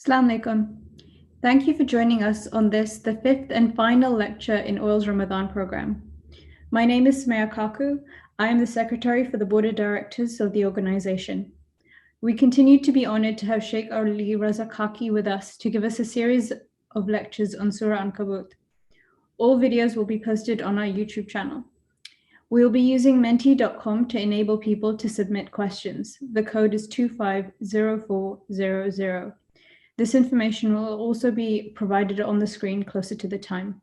Assalamu alaikum. Thank you for joining us on this, the fifth and final lecture in Oil's Ramadan program. My name is Sumaya Kaku. I am the Secretary for the Board of Directors of the organization. We continue to be honored to have Sheikh Ali Raza Khaki with us to give us a series of lectures on Surah Ankabut. All videos will be posted on our YouTube channel. We will be using menti.com to enable people to submit questions. The code is 250400. This information will also be provided on the screen closer to the time.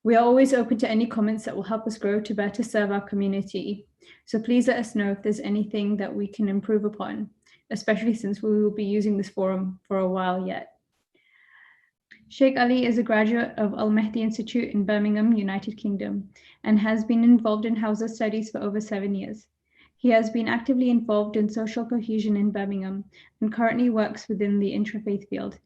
We are always open to any comments that will help us grow to better serve our community. So please let us know if there's anything that we can improve upon, especially since we will be using this forum for a while yet. Sheikh Ali is a graduate of Al Mahdi Institute in Birmingham, United Kingdom, and has been involved in Hausa studies for over 7 years. He has been actively involved in social cohesion in Birmingham and currently works within the interfaith field.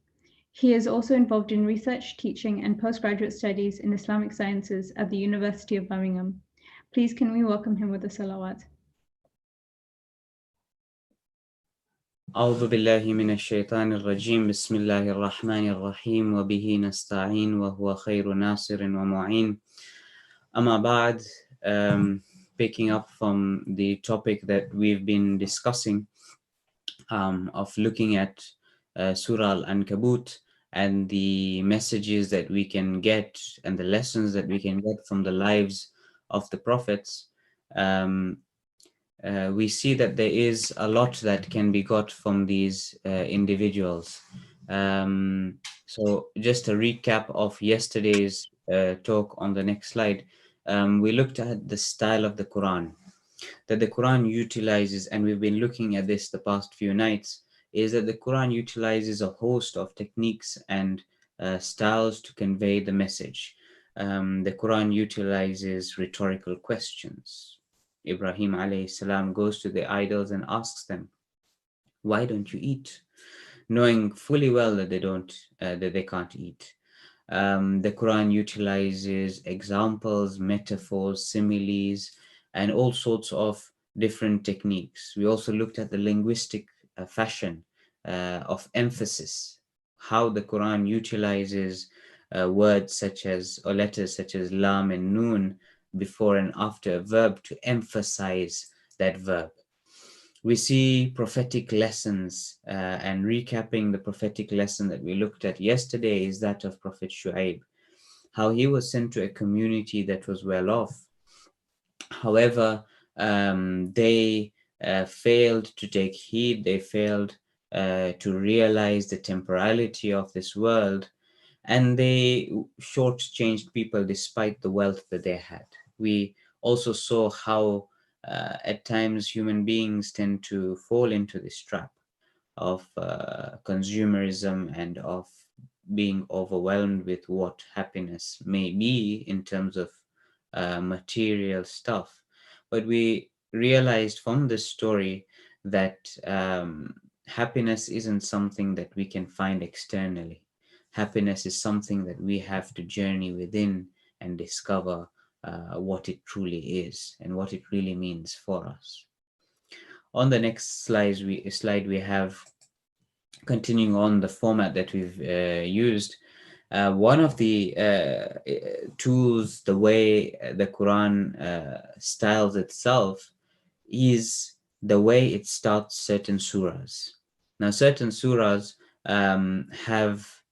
He is also involved in research, teaching, and postgraduate studies in Islamic sciences at the University of Birmingham. Please can we welcome him with a salawat. أعوذ بالله من الشيطان الرجيم بسم الله الرحمن الرحيم وبه نستعين وهو خير ناصر ومعين أما بعد. Picking up from the topic that we've been discussing of looking at Surah Al-Ankabut and the messages that we can get and the lessons that we can get from the lives of the prophets, we see that there is a lot that can be got from these individuals. So just a recap of yesterday's talk on the next slide. We looked at the style of the Quran that the Quran utilizes, and we've been looking at this the past few nights, is that the Quran utilizes a host of techniques and styles to convey the message. The Quran utilizes rhetorical questions. Ibrahim alayhi salam goes to the idols and asks them, "Why don't you eat?" knowing fully well that they can't eat. The Quran utilizes examples, metaphors, similes, and all sorts of different techniques. We also looked at the linguistic fashion of emphasis, how the Quran utilizes words such as, or letters such as lam and noon before and after a verb to emphasize that verb. We see prophetic lessons, and recapping the prophetic lesson that we looked at yesterday is that of Prophet Shu'aib, how he was sent to a community that was well off. However, they failed to take heed, they failed to realize the temporality of this world, and they shortchanged people despite the wealth that they had. We also saw how at times human beings tend to fall into this trap of consumerism and of being overwhelmed with what happiness may be in terms of material stuff. But we realized from this story that happiness isn't something that we can find externally. Happiness is something that we have to journey within and discover what it truly is and what it really means for us. On the next slide, we have, continuing on the format that we've used, one of the tools, the way the Quran styles itself, is the way it starts certain surahs. Now, certain surahs have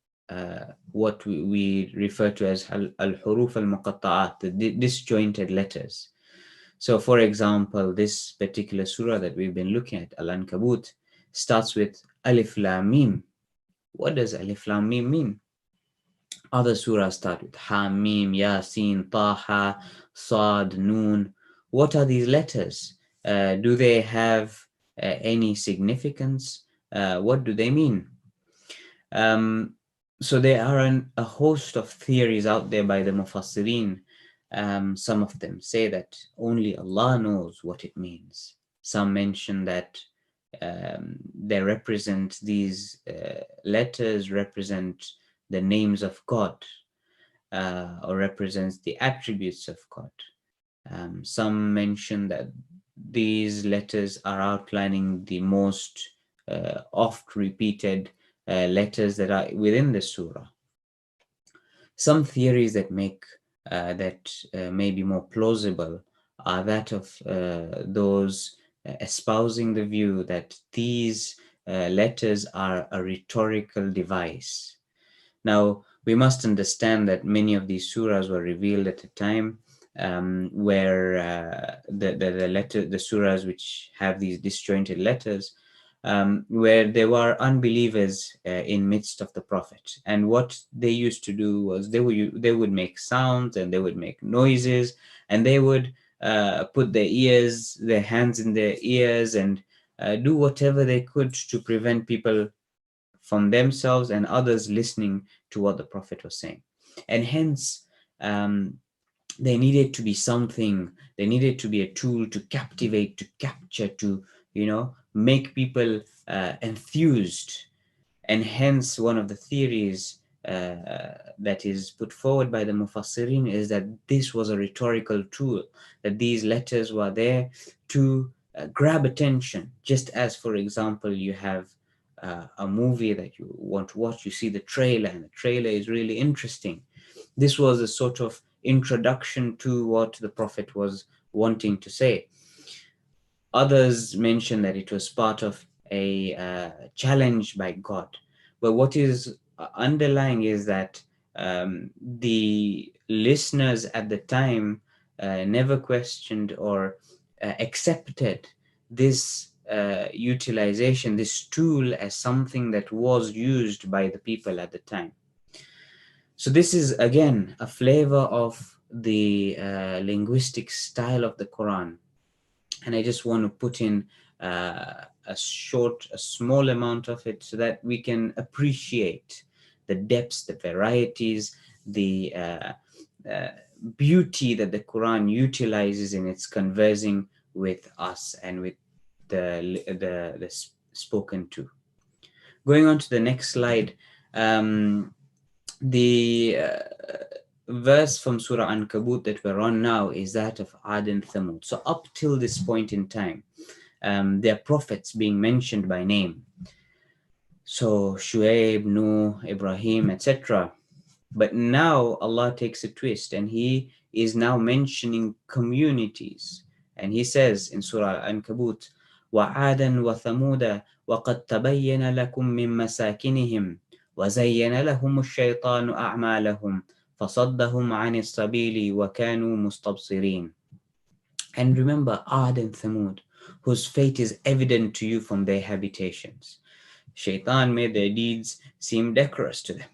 what we refer to as al-huruf al-muqatta'at, the disjointed letters. So, for example, this particular surah that we've been looking at, Al-Ankabut, starts with Alif Lam Mim. What does Alif Lam Mim mean? Other surahs start with Ha Mim, Yasin, Taha, Sad, Noon. What are these letters? Do they have any significance? What do they mean? So there are a host of theories out there by the Mufassirin. Some of them say that only Allah knows what it means. Some mention that these letters represent the names of God, or represents the attributes of God. Some mention that these letters are outlining the most oft repeated letters that are within the surah. Some theories that may be more plausible are that of those espousing the view that these letters are a rhetorical device. Now, we must understand that many of these surahs were revealed at a time where the surahs which have these disjointed letters, where there were unbelievers in midst of the Prophet, and what they used to do was they would make sounds and they would make noises, and they would put their hands in their ears, and do whatever they could to prevent people from themselves and others listening to what the Prophet was saying. And hence, there needed to be something, there needed to be a tool to captivate, to capture, to, make people enthused. And hence, one of the theories that is put forward by the Mufassirin is that this was a rhetorical tool, that these letters were there to grab attention, just as, for example, you have a movie that you want to watch, you see the trailer, and the trailer is really interesting. This was a sort of introduction to what the Prophet was wanting to say. Others mention that it was part of a challenge by God. But what is underlying is that the listeners at the time never questioned or accepted this utilization, this tool, as something that was used by the people at the time. So this is again a flavor of the linguistic style of the Quran, and I just want to put in a small amount of it so that we can appreciate the depths, the varieties, the beauty that the Quran utilizes in its conversing with us and with the spoken to. Going on to the next slide, the verse from Surah Ankabut that we're on now is that of Adin Thamud. So up till this point in time, there are prophets being mentioned by name. So Shuaib, Nuh, Ibrahim, etc. But now Allah takes a twist and He is now mentioning communities. And He says in Surah Ankabut, وَعَادًا وَثَمُودًا وَقَدْ تَبَيَّنَ لَكُم مِّن مَّسَاكِنِهِمْ وَزَيَّنَ لَهُمُ الشَّيْطَانُ أَعْمَالَهُمْ فَصَدَّهُمْ عَنِ السَّبِيلِ وَكَانُوا مُسْتَبْصِرِينَ. And remember Ad and Thamud, whose fate is evident to you from their habitations. Shaitan made their deeds seem decorous to them.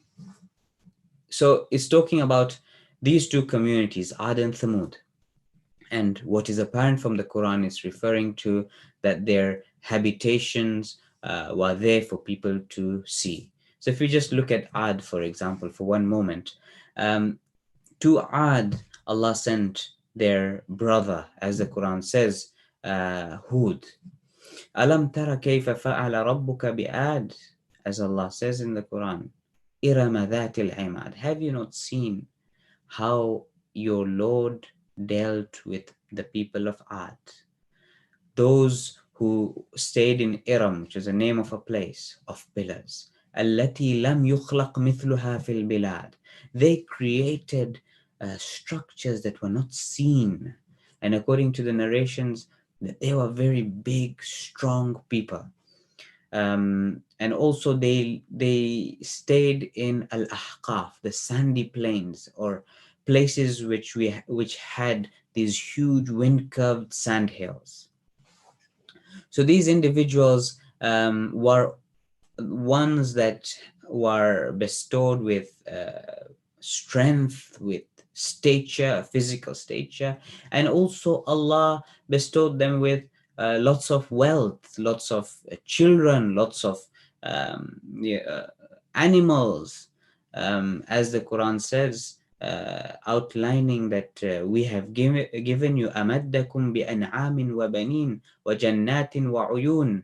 So it's talking about these two communities, Ad and Thamud. And what is apparent from the Quran is referring to that their habitations were there for people to see. So if we just look at Ad, for example, for one moment, to Ad, Allah sent their brother, as the Quran says, Hud. Alam tara kayfa fa'ala rabbuka bi'ad, as Allah says in the Quran, Irama dhatil imad. Have you not seen how your Lord dealt with the people of Ad? Those who stayed in Iram, which is the name of a place, of pillars. التي لم يخلق مثلها في البلاد. They created structures that were not seen. And according to the narrations, they were very big, strong people. And also they stayed in Al-Ahqaf, the sandy plains, or places which had these huge wind-curved sand hills. So these individuals were ones that were bestowed with strength, with stature, physical stature, and also Allah bestowed them with lots of wealth, lots of children, lots of animals, as the Quran says, outlining that we have given you أَمَدَّكُمْ بِأَنْعَامٍ وَبَنِينَ وَجَنَّاتٍ وَعُيُونٍ,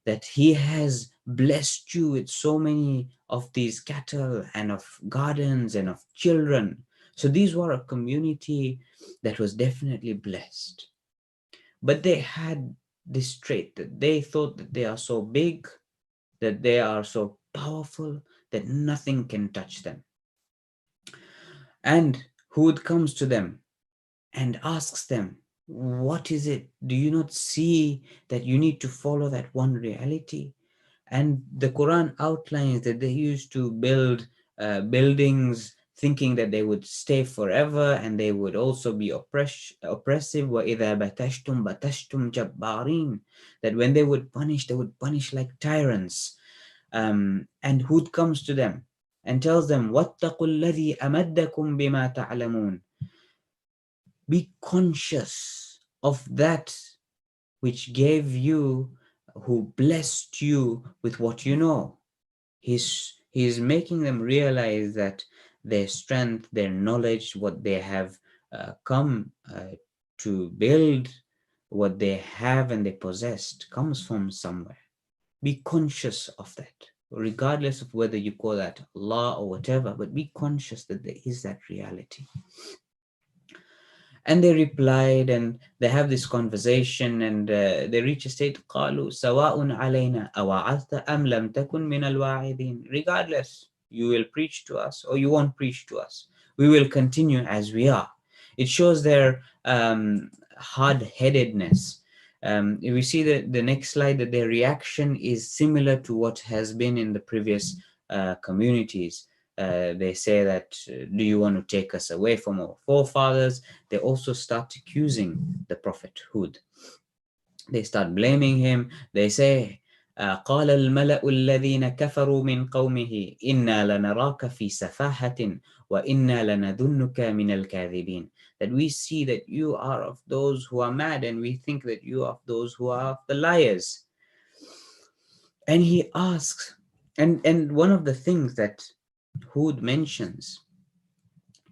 that He has blessed you with so many of these cattle and of gardens and of children. So these were a community that was definitely blessed. But they had this trait that they thought that they are so big, that they are so powerful that nothing can touch them. And Hud comes to them and asks them, what is it? Do you not see that you need to follow that one reality? And the Quran outlines that they used to build buildings thinking that they would stay forever and they would also be oppressive. وَإِذَا بَتَشْتُمْ بَتَشْتُمْ جَبَّارِينَ. That when they would punish like tyrants. And Hud comes to them and tells them, وَاتَّقُوا الَّذِي أَمَدَّكُمْ بِمَا تَعْلَمُونَ. Be conscious of that which gave you, who blessed you with what you know. He's making them realize that their strength, their knowledge, what they have come to build, what they have and they possessed comes from somewhere. Be conscious of that, regardless of whether you call that Allah or whatever, but be conscious that there is that reality. And they replied, and they have this conversation, and they reach a state, قالوا سواء علينا أوعظت أم لم تكن من الواعظين. Regardless, you will preach to us or you won't preach to us. We will continue as we are. It shows their hard-headedness. We see that the next slide, that their reaction is similar to what has been in the previous communities. They say that, do you want to take us away from our forefathers? They also start accusing the Prophet Hud. They start blaming him. They say, قال الملأ الذين كفروا من قومه إنا لنراك في سفاهة وإنا لنظنك من الكاذبين. That we see that you are of those who are mad, and we think that you are of those who are of the liars. And he asks, and one of the things that Hud mentions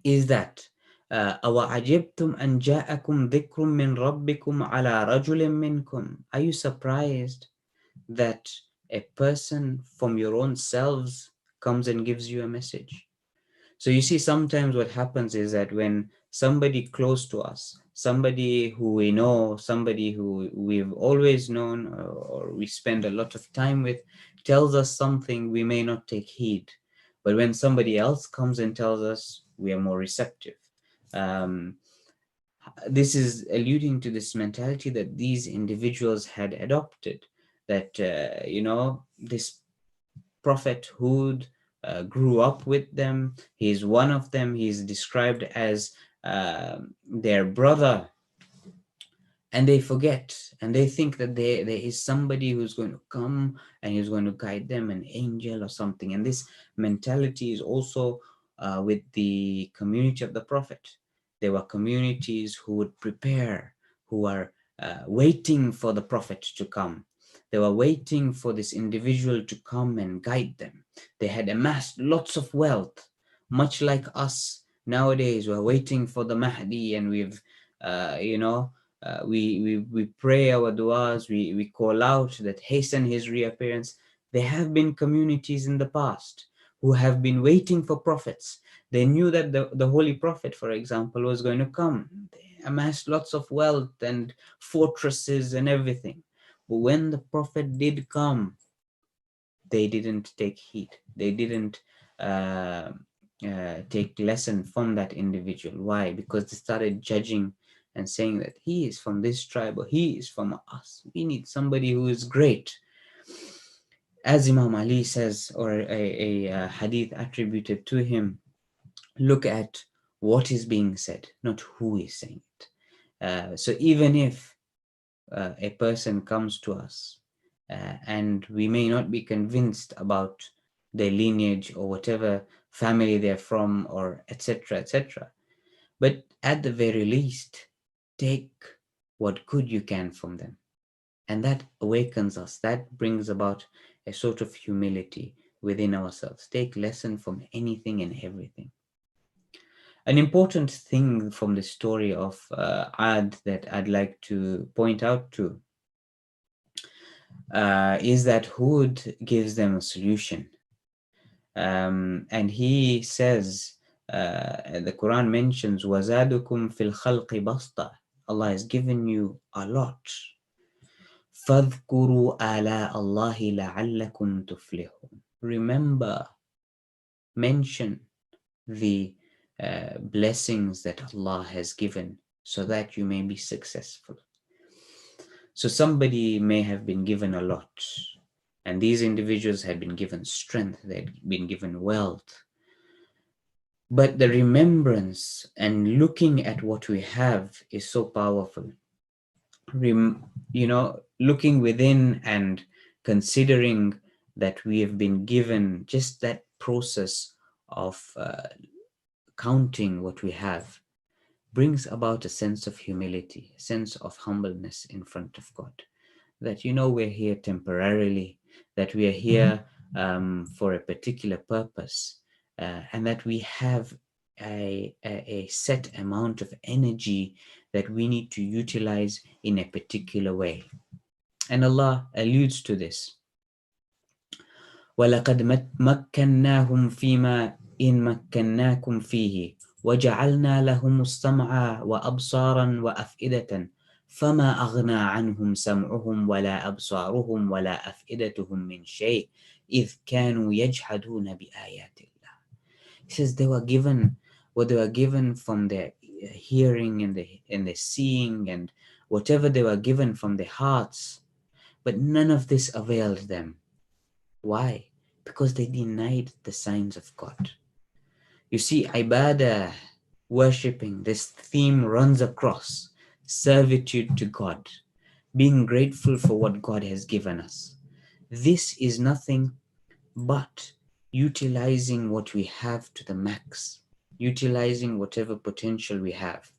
is that أَوَعَجِبْتُمْ أَنْ جَاءَكُمْ ذِكْرٌ مِّن رَبِّكُمْ عَلَى رَجُلٍ مِّنْكُمْ. Are you surprised that a person from your own selves comes and gives you a message? So you see, sometimes what happens is that when somebody close to us, somebody who we know, somebody who we've always known, or we spend a lot of time with, tells us something, we may not take heed. But when somebody else comes and tells us, we are more receptive. This is alluding to this mentality that these individuals had adopted, that, this Prophet Hud grew up with them. He's one of them. He's described as their brother. And they forget, and they think that there is somebody who's going to come and he's going to guide them, an angel or something. And this mentality is also with the community of the Prophet. There were communities who would prepare, who are waiting for the Prophet to come. They were waiting for this individual to come and guide them. They had amassed lots of wealth, much like us nowadays. We're waiting for the Mahdi, and we've, we pray our du'as, we call out that hasten his reappearance. There have been communities in the past who have been waiting for prophets. They knew that the Holy Prophet, for example, was going to come. They amassed lots of wealth and fortresses and everything. But when the Prophet did come, they didn't take heed. They didn't take lesson from that individual. Why? Because they started judging and saying that he is from this tribe, or he is from us. We need somebody who is great. As Imam Ali says, or a hadith attributed to him, look at what is being said, not who is saying it. So even if a person comes to us and we may not be convinced about their lineage or whatever family they're from, or etc., etc., but at the very least, take what good you can from them. And that awakens us. That brings about a sort of humility within ourselves. Take lesson from anything and everything. An important thing from the story of Ad that I'd like to point out to is that Hud gives them a solution. And he says, the Quran mentions, وَزَادُكُمْ فِي الْخَلْقِ بَسْطًا. Allah has given you a lot. فَاذْكُرُوا آلَاءَ اللَّهِ لَعَلَّكُمْ تُفْلِحُونَ. remember, mention the blessings that Allah has given so that you may be successful. So somebody may have been given a lot, and these individuals had been given strength, they had been given wealth. But the remembrance and looking at what we have is so powerful. Looking within and considering that we have been given just that process of counting what we have brings about a sense of humility, a sense of humbleness in front of God. That we're here temporarily, that we are here for a particular purpose, and that we have a set amount of energy that we need to utilize in a particular way. And Allah alludes to this. وَلَقَدْ مَكَّنَّاهُمْ فِيمَا إِن مَكَّنَّاكُمْ فِيهِ وَجَعَلْنَا لَهُمُ السَّمْعَ وَأَبْصَارًا وَأَفْئِدَةً فَمَا أَغْنَى عَنْهُمْ سَمْعُهُمْ وَلَا أَبْصَارُهُمْ وَلَا أَفْئِدَتُهُمْ مِنْ شَيْءٍ إِذْ كَانُوا يَجْحَدُونَ بِآيَاتِ اللَّهِ. He says they were given from their hearing and the seeing and whatever they were given from their hearts, but none of this availed them. Why? Because they denied the signs of God. You see, ibadah, worshipping, this theme runs across servitude to God, being grateful for what God has given us. This is nothing but utilizing what we have to the max, utilizing whatever potential we have.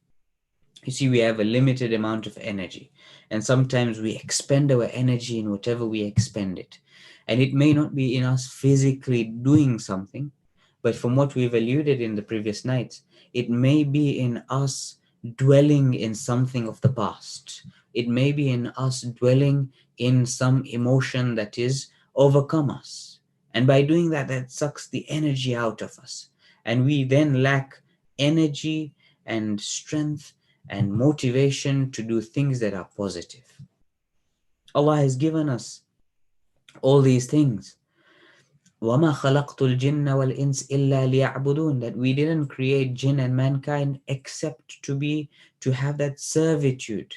You see, we have a limited amount of energy, and sometimes we expend our energy in whatever we expend it. And it may not be in us physically doing something, but from what we've alluded in the previous nights, it may be in us dwelling in something of the past. It may be in us dwelling in some emotion that is overcome us. And by doing that, that sucks the energy out of us. And we then lack energy and strength and motivation to do things that are positive. Allah has given us all these things. وَمَا خَلَقْتُ الْجِنَّ وَالْإِنسِ إِلَّا لِيَعْبُدُونَ, that we didn't create jinn and mankind except to have that servitude,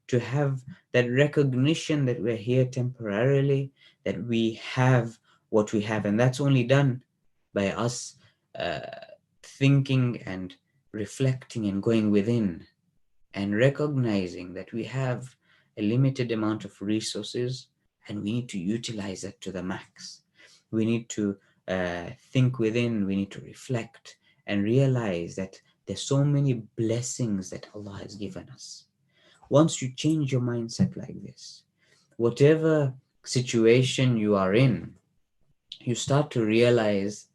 to have that recognition that we're here temporarily, that we have what we have, and that's only done by us thinking and reflecting and going within and recognizing that we have a limited amount of resources and we need to utilize that to the max. We need to think within, we need to reflect and realize that there's so many blessings that Allah has given us. Once you change your mindset like this, whatever situation you are in, you start to realize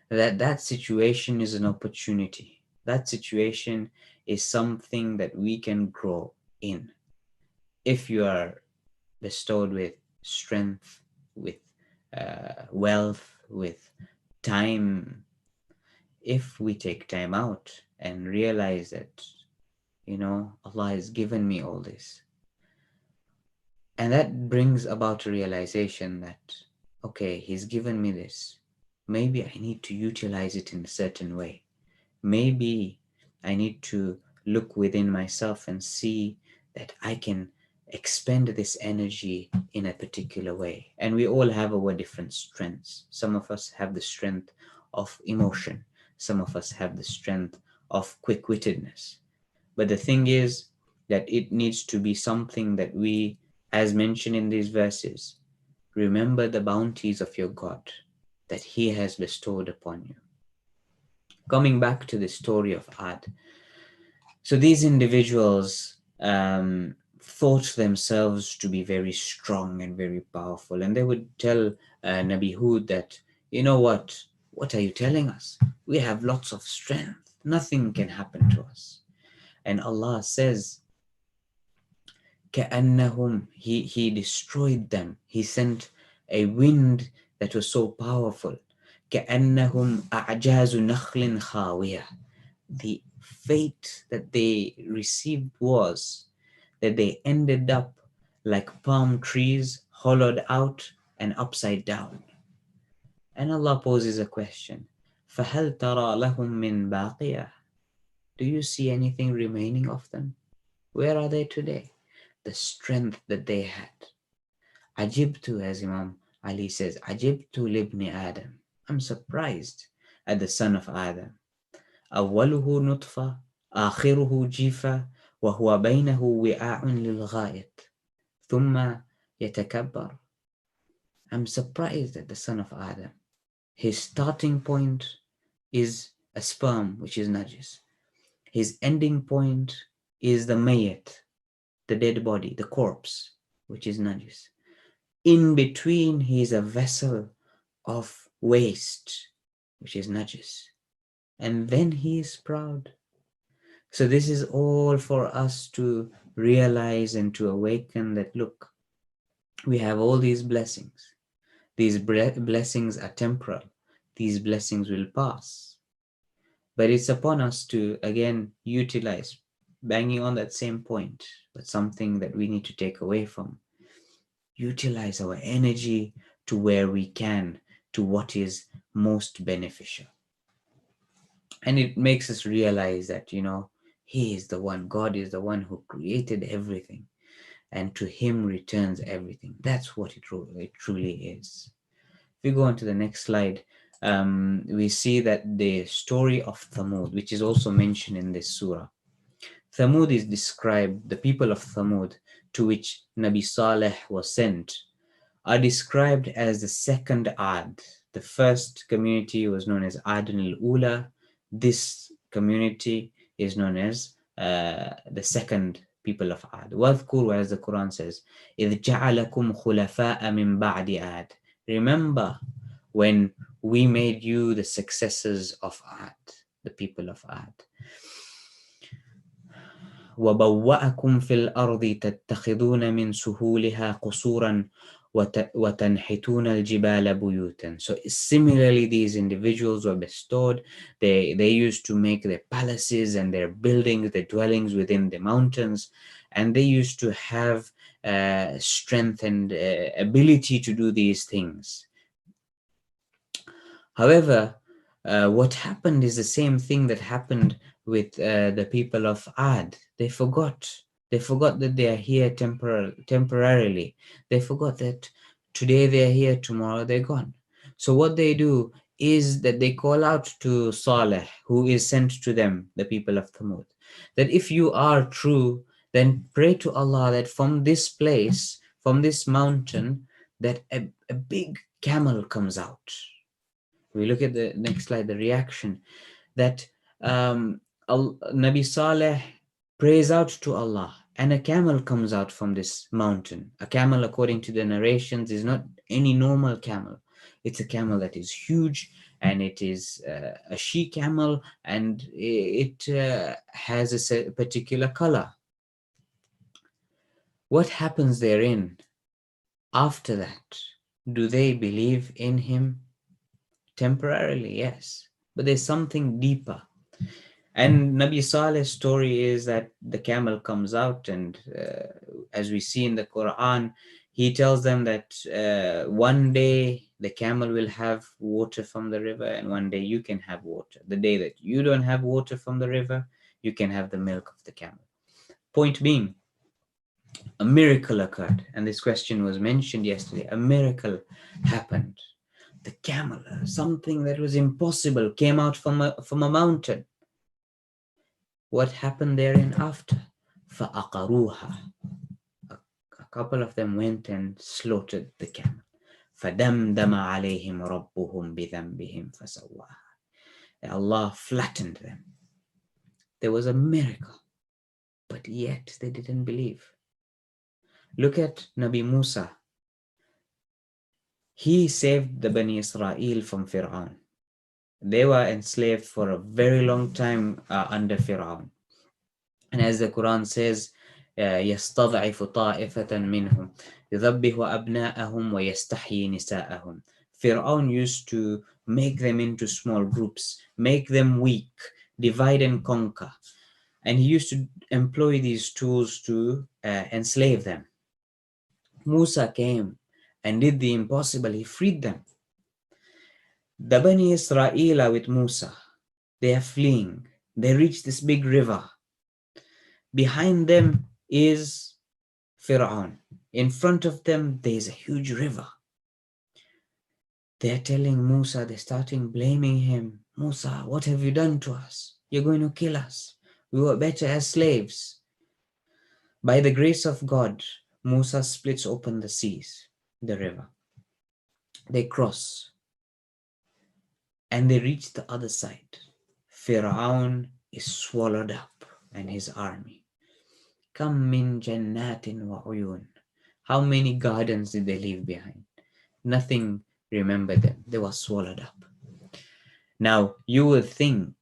that that situation is an opportunity. That situation is something that we can grow in. If you are bestowed with strength, with wealth, with time, if we take time out and realize that, Allah has given me all this, and that brings about a realization that, okay, He's given me this. Maybe I need to utilize it in a certain way. Maybe I need to look within myself and see that I can expend this energy in a particular way. And we all have our different strengths. Some of us have the strength of emotion. Some of us have the strength of quick-wittedness. But the thing is that it needs to be something that we, as mentioned in these verses, remember the bounties of your God that He has bestowed upon you. Coming back to the story of Ad. So these individuals thought themselves to be very strong and very powerful. And they would tell Nabi Hud that, you know what are you telling us? We have lots of strength. Nothing can happen to us. And Allah says, كَأَنَّهُمْ, He destroyed them. He sent a wind that was so powerful. كَأَنَّهُمْ أَعْجَازُ نَخْلٍ خَاوِيَةٍ. The fate that they received was that they ended up like palm trees, hollowed out and upside down. And Allah poses a question. فَهَلْ تَرَى لَهُم مِّن بَاقِيَةٍ? Do you see anything remaining of them? Where are they today? The strength that they had. Ajibtu, as Imam Ali says, Ajibtu libni Adam. I'm surprised at the son of Adam. أوله نطفة آخره جيفة وهو بينه وعاء للغائط ثم يتكبر. I'm surprised at the son of Adam. His starting point is a sperm, which is najis. His ending point is the mayat, the dead body, the corpse, which is najis. In between, he is a vessel of waste, which is najis. And then he is proud. So this is all for us to realize and to awaken that, look, we have all these blessings. These blessings are temporal. These blessings will pass. But it's upon us to, again, utilize, banging on that same point, but something that we need to take away from. Utilize our energy to where we can, to what is most beneficial. And it makes us realize that, He is the one, God is the one who created everything, and to Him returns everything. That's what it truly is. If we go on to the next slide, we see that the story of Thamud, which is also mentioned in this surah. Thamud is described, the people of Thamud, to which Nabi Saleh was sent, are described as the second Ad. The first community was known as Adin al-Ula. This community is known as the second people of Ad. وَاذْكُرُوا, as the Quran says, إِذْ جَعَلَكُمْ خُلَفَاءَ مِنْ بَعْدِ Ad. Remember when we made you the successors of Ad, the people of Ad. وَبَوَّأَكُمْ فِي الْأَرْضِ تَتَّخِذُونَ مِنْ سُهُولِهَا قُصُورًا وَتَنْحِتُونَ الْجِبَالَ بُيُوتًا. So similarly, these individuals were bestowed. They used to make their palaces and their buildings, their dwellings within the mountains, and they used to have strength and ability to do these things. However, what happened is the same thing that happened with the people of Ad. They forgot that they are here temporarily. They forgot that today they are here, tomorrow they're gone. So what they do is that they call out to Saleh, who is sent to them, the people of Thamud, that if you are true, then pray to Allah that from this place, from this mountain, that a big camel comes out. We look at the next slide, the reaction that Nabi Saleh prays out to Allah, and a camel comes out from this mountain. A camel, according to the narrations, is not any normal camel. It's a camel that is huge, and it is a she camel, and it has a particular color. What happens therein? After that, do they believe in him? Temporarily, yes, but there's something deeper. And Nabi Saleh's story is that the camel comes out, and as we see in the Quran, he tells them that one day the camel will have water from the river, and one day you can have water. The day that you don't have water from the river, you can have the milk of the camel. Point being, a miracle occurred, and this question was mentioned yesterday. A miracle happened. The camel, something that was impossible, came out from a mountain. What happened therein after? فَأَقَرُوهَا. A couple of them went and slaughtered the camel. فَدَمْدَمَ عَلَيْهِمْ رَبُّهُمْ بِذَنْبِهِمْ فَسَوَّاهَا. Allah flattened them. There was a miracle, but yet they didn't believe. Look at Nabi Musa. He saved the Bani Israel from Fir'aun. They were enslaved for a very long time under Fir'aun. And as the Quran says, يَسْتَضْعِفُ طَائِفَةً مِّنْهُمْ يُذَبِّحُ أَبْنَاءَهُمْ وَيَسْتَحْيِي نِسَاءَهُمْ. Fir'aun used to make them into small groups, make them weak, divide and conquer. And he used to employ these tools to enslave them. Musa came and did the impossible. He freed them. The Bani Israel are with Musa. They are fleeing. They reach this big river. Behind them is Fir'aun. In front of them, there is a huge river. They're telling Musa, they're starting blaming him. Musa, what have you done to us? You're going to kill us. We were better as slaves. By the grace of God, Musa splits open the seas, the river. They cross and they reach the other side. Fir'aun is swallowed up and his army. Kam min jannatin wa uyun. How many gardens did they leave behind? Nothing remembered them. They were swallowed up. Now, you would think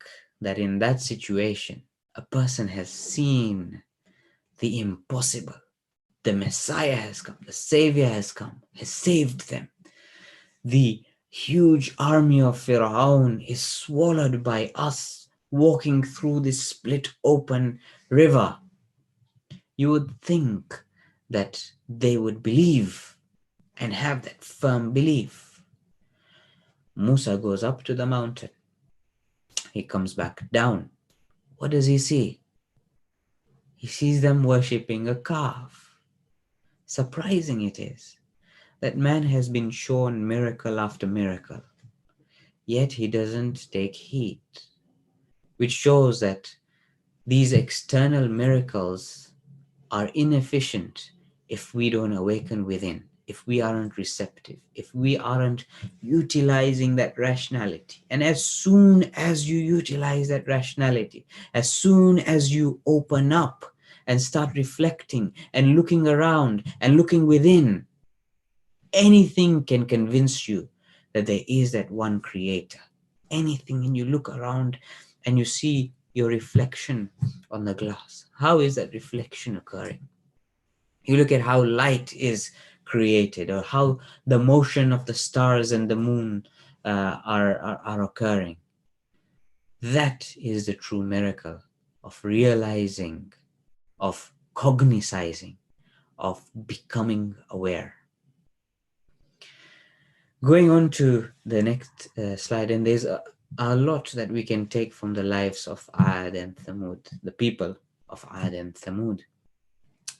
that in that situation, a person has seen the impossible. The Messiah has come, the Savior has come, has saved them. The huge army of Fir'aun is swallowed by us walking through this split open river. You would think that they would believe and have that firm belief. Musa goes up to the mountain. He comes back down. What does he see? He sees them worshipping a calf. Surprising it is that man has been shown miracle after miracle, yet he doesn't take heed, which shows that these external miracles are inefficient if we don't awaken within, if we aren't receptive, if we aren't utilizing that rationality. And as soon as you utilize that rationality, as soon as you open up and start reflecting and looking around and looking within, anything can convince you that there is that one creator. Anything, and you look around and you see your reflection on the glass. How is that reflection occurring? You look at how light is created, or how the motion of the stars and the moon are occurring. That is the true miracle of realizing, of cognizing, of becoming aware. Going on to the next slide, and there's a lot that we can take from the lives of Ad and Thamud, the people of Ad and Thamud.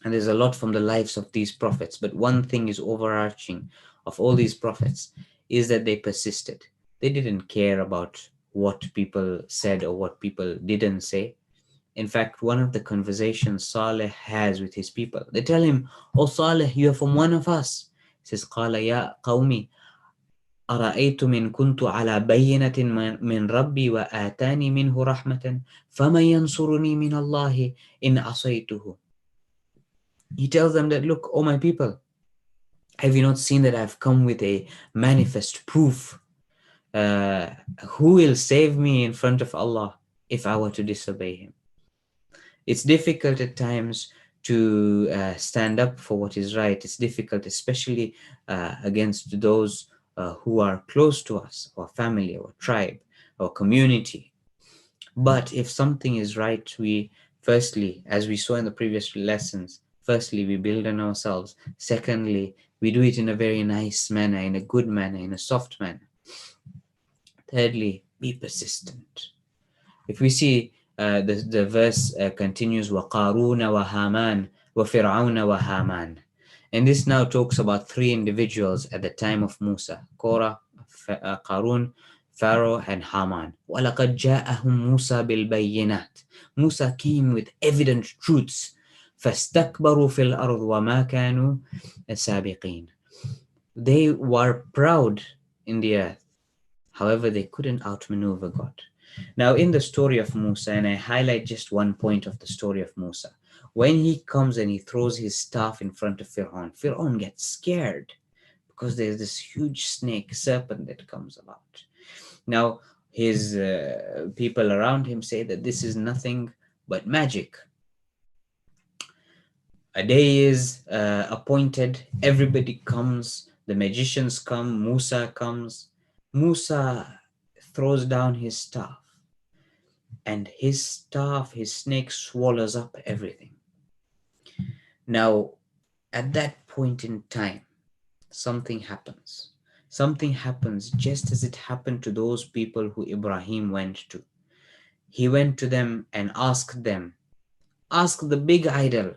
And there's a lot from the lives of these prophets, but one thing is overarching of all these prophets is that they persisted. They didn't care about what people said or what people didn't say. In fact, one of the conversations Saleh has with his people, they tell him, "Oh Saleh, you are from one of us." He says, قَالَ يَا قَوْمِ أَرَأَيْتُمْ إِنْ كُنْتُ عَلَى بَيِّنَةٍ مِنْ رَبِّي وَآتَانِي مِنْهُ رَحْمَةً فَمَنْ يَنْصُرُنِي مِنَ اللَّهِ إِنْ عَصَيْتُهُ. He tells them that, look, oh my people, have you not seen that I've come with a manifest proof? Who will save me in front of Allah if I were to disobey him? It's difficult at times to stand up for what is right. It's difficult, especially against those who are close to us, our family, our tribe, our community. But if something is right, we firstly, as we saw in the previous lessons, firstly, we build on ourselves. Secondly, we do it in a very nice manner, in a good manner, in a soft manner. Thirdly, be persistent. If we see the verse continues, وَقَارُونَ وَهَامَانَ وَفِرْعَوْنَ وَهَامَانَ. And this now talks about three individuals at the time of Musa: Korah, Qarun, Pharaoh, and Haman. وَلَقَدْ جَاءَهُمْ مُوسَى بِالْبَيِّنَاتِ. Musa came with evident truths. فَاسْتَكْبَرُوا فِي الْأَرْضِ وَمَا كَانُوا سَابِقِينَ. They were proud in the earth. However, they couldn't outmaneuver God. Now, in the story of Musa, and I highlight just one point of the story of Musa, when he comes and he throws his staff in front of Fir'aun, Fir'aun gets scared because there's this huge snake, serpent that comes about. Now, his people around him say that this is nothing but magic. A day is appointed, everybody comes, the magicians come, Musa comes. Musa throws down his staff, and his staff, his snake, swallows up everything. Now, at that point in time, something happens. something happens just as it happened to those people who Ibrahim went to. He went to them and asked them, ask the big idol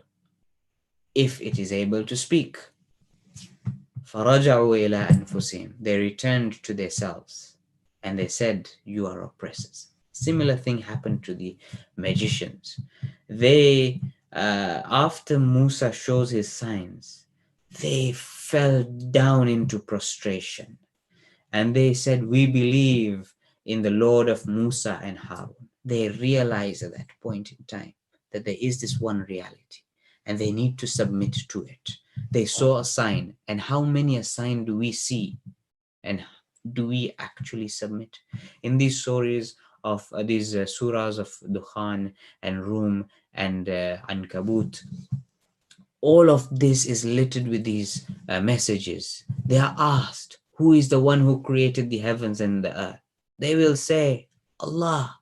if it is able to speak. فَرَجَعُوا إِلَىٰ أَنفُسِهِمْ. They returned to themselves and they said, you are oppressors. Similar thing happened to the magicians. They, after Musa shows his signs, they fell down into prostration and they said, we believe in the Lord of Musa and Harun. They realized at that point in time that there is this one reality and they need to submit to it. They saw a sign, and how many a sign do we see and do we actually submit? In these stories of these surahs of Dukhan and Rum and Ankabut, all of this is littered with these messages. They are asked, who is the one who created the heavens and the earth? They will say, Allah.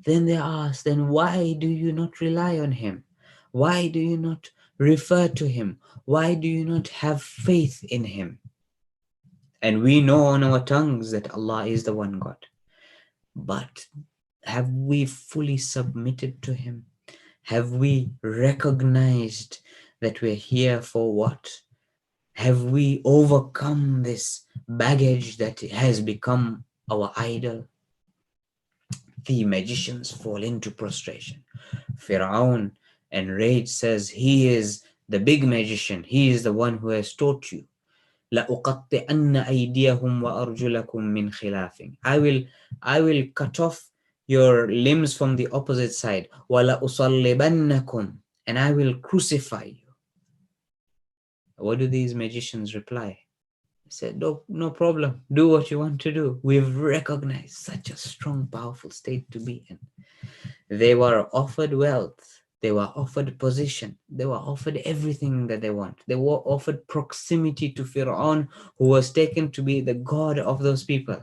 Then they ask, then why do you not rely on him? Why do you not refer to him? Why do you not have faith in him? And we know on our tongues that Allah is the one God. But have we fully submitted to him? Have we recognized that we're here for what? Have we overcome this baggage that has become our idol? The magicians fall into prostration. Fir'aun enraged says, he is the big magician. He is the one who has taught you. لَأُقَطِّعَنَّ أَيْدِيَهُمْ وَأَرْجُلَكُمْ مِنْ خِلَافٍ. I will cut off your limbs from the opposite side. وَلَأُصَلِّبَنَّكُمْ. And I will crucify you. What do these magicians reply? They said, no problem. Do what you want to do. We've recognized such a strong, powerful state to be in. They were offered wealth. They were offered position. They were offered everything that they want. They were offered proximity to Fir'aun, who was taken to be the god of those people.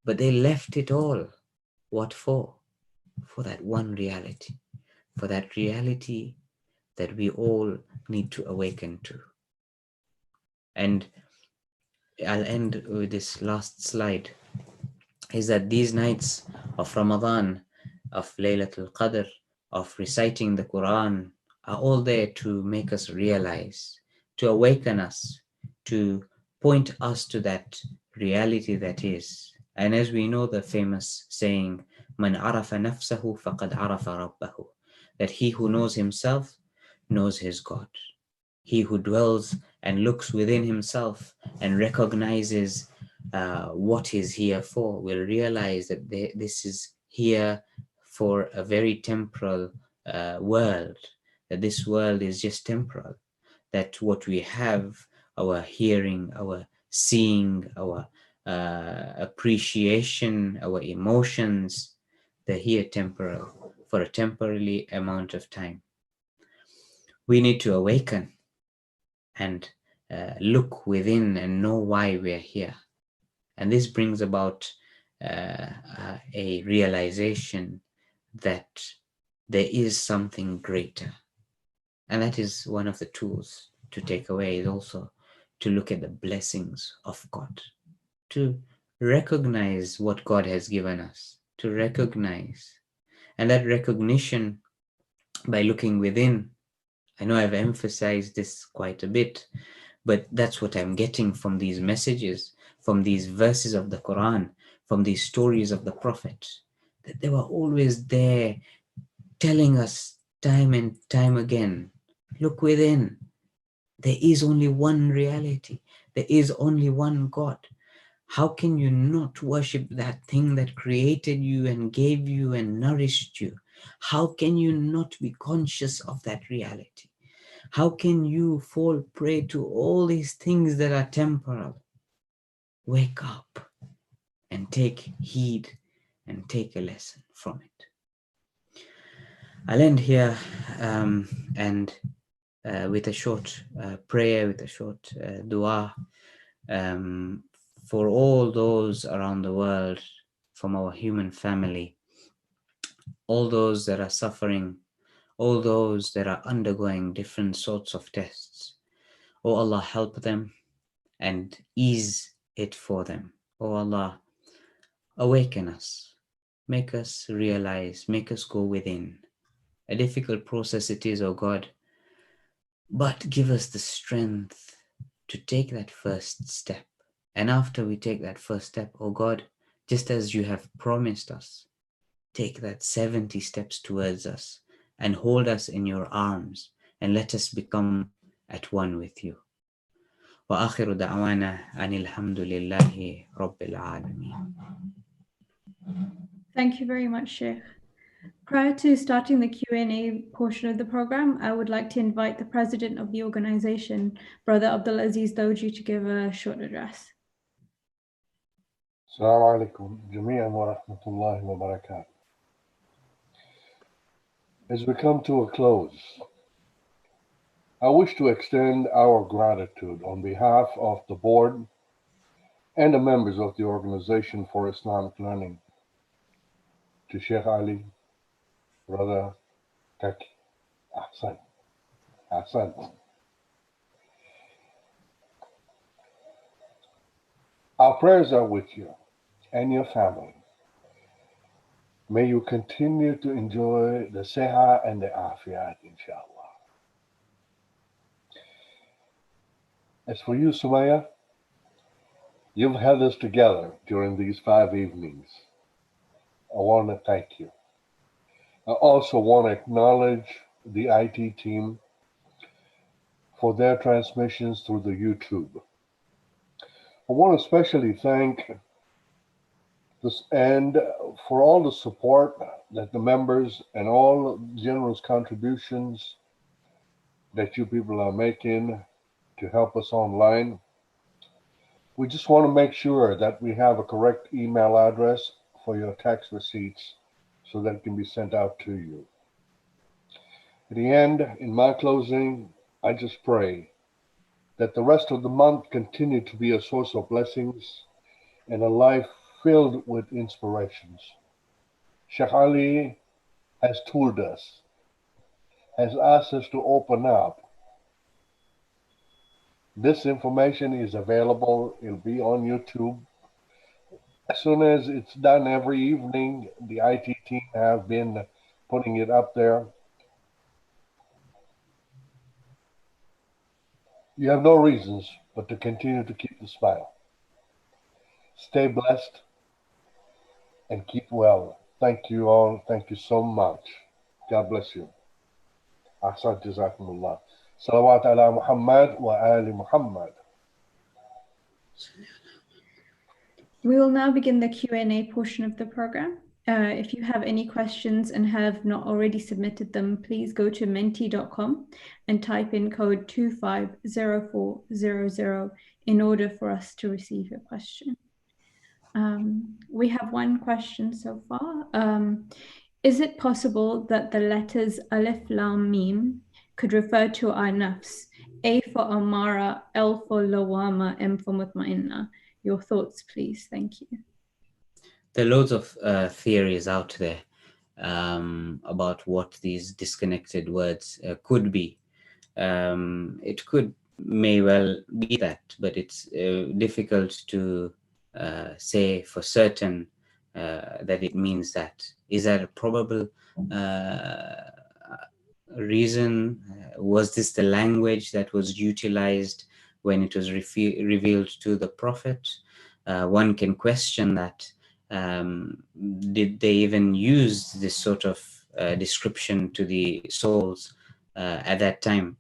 But they left it all. What for? For that one reality. For that reality that we all need to awaken to. And I'll end with this last slide, is that these nights of Ramadan, of Laylatul Qadr, of reciting the Quran, are all there to make us realize, to awaken us, to point us to that reality that is. And as we know the famous saying, "Man arafa nafsahu faqad arafa rabbahu," that he who knows himself knows his God. He who dwells and looks within himself and recognizes what he's here for will realize that this is here for a very temporal world, that this world is just temporal, that what we have, our hearing, our seeing, our appreciation, our emotions, they're here temporal, for a temporary amount of time. We need to awaken and look within and know why we're here. And this brings about a realization that there is something greater. And that is one of the tools to take away, is also to look at the blessings of God, to recognize what God has given us, to recognize. And that recognition by looking within, I know I've emphasized this quite a bit, but that's what I'm getting from these messages, from these verses of the Quran, from these stories of the Prophet, that they were always there telling us time and time again, look within. There is only one reality. There is only one God. How can you not worship that thing that created you and gave you and nourished you? How can you not be conscious of that reality? How can you fall prey to all these things that are temporal? Wake up and take heed and take a lesson from it. I'll end here and with a short prayer, with a short dua for all those around the world, from our human family, all those that are suffering, all those that are undergoing different sorts of tests. Oh Allah, help them and ease it for them. O Allah, awaken us, make us realize, make us go within. A difficult process it is, O God, but give us the strength to take that first step. And after we take that first step, O God, just as you have promised us, take that 70 steps towards us and hold us in your arms and let us become at one with you. وآخر دعوانا أن الحمد لله رب العالمين. Thank you very much, Sheikh. Prior to starting the Q&A portion of the program, I would like to invite the president of the organization, Brother Abdulaziz Doji, to give a short address. Assalamu alaikum jami'an wa rahmatullahi wa barakatuh. As we come to a close, I wish to extend our gratitude on behalf of the board and the members of the Organization for Islamic Learning to Sheikh Ali, Brother Kaki, Ahsan. Our prayers are with you and your family. May you continue to enjoy the seha and the afiyat, inshallah. As for you, Sumaya, you've held us together during these 5 evenings. I want to thank you. I also want to acknowledge the IT team for their transmissions through the YouTube. I want to especially thank this and for all the support that the members and all generous contributions that you people are making to help us online. We just want to make sure that we have a correct email address for your tax receipts so that it can be sent out to you. At the end, in my closing, I just pray that the rest of the month continue to be a source of blessings and a life filled with inspirations. Sheikh Ali has told us, has asked us to open up. This information is available. It'll be on YouTube. As soon as it's done every evening, the IT team have been putting it up there. You have no reasons but to continue to keep the smile. Stay blessed and keep well. Thank you all. Thank you so much. God bless you. Ahsan jazakumullah. Salawat ala Muhammad wa ali Muhammad. We will now begin the Q&A portion of the program. If you have any questions and have not already submitted them, please go to menti.com and type in code 250400 in order for us to receive your question. We have one question so far. Is it possible that the letters Alif Lam Mim could refer to our nafs? A for Amara, L for Lawama, M for Mutmainna. Your thoughts, please. Thank you. There are loads of theories out there about what these disconnected words could be. It may well be that, but it's difficult to say for certain that it means that. Is that a probable reason? Was this the language that was utilized when it was revealed to the Prophet? One can question that. Did they even use this sort of description to the souls at that time?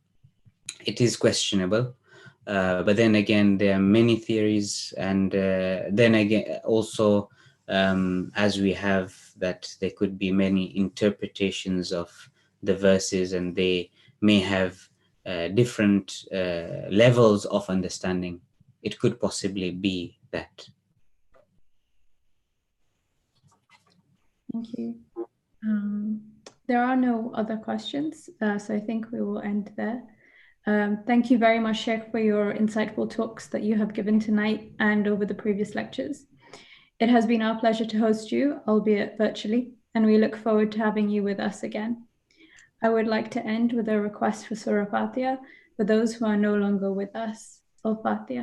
It is questionable. But then again, there are many theories, and then again, also, as we have that there could be many interpretations of the verses, and they may have different levels of understanding. It could possibly be that. Thank you. There are no other questions, so I think we will end there. Thank you very much, Sheikh, for your insightful talks that you have given tonight and over the previous lectures. It has been our pleasure to host you, albeit virtually, and we look forward to having you with us again. I would like to end with a request for Surah Fatiha for those who are no longer with us. Al-Fatiha.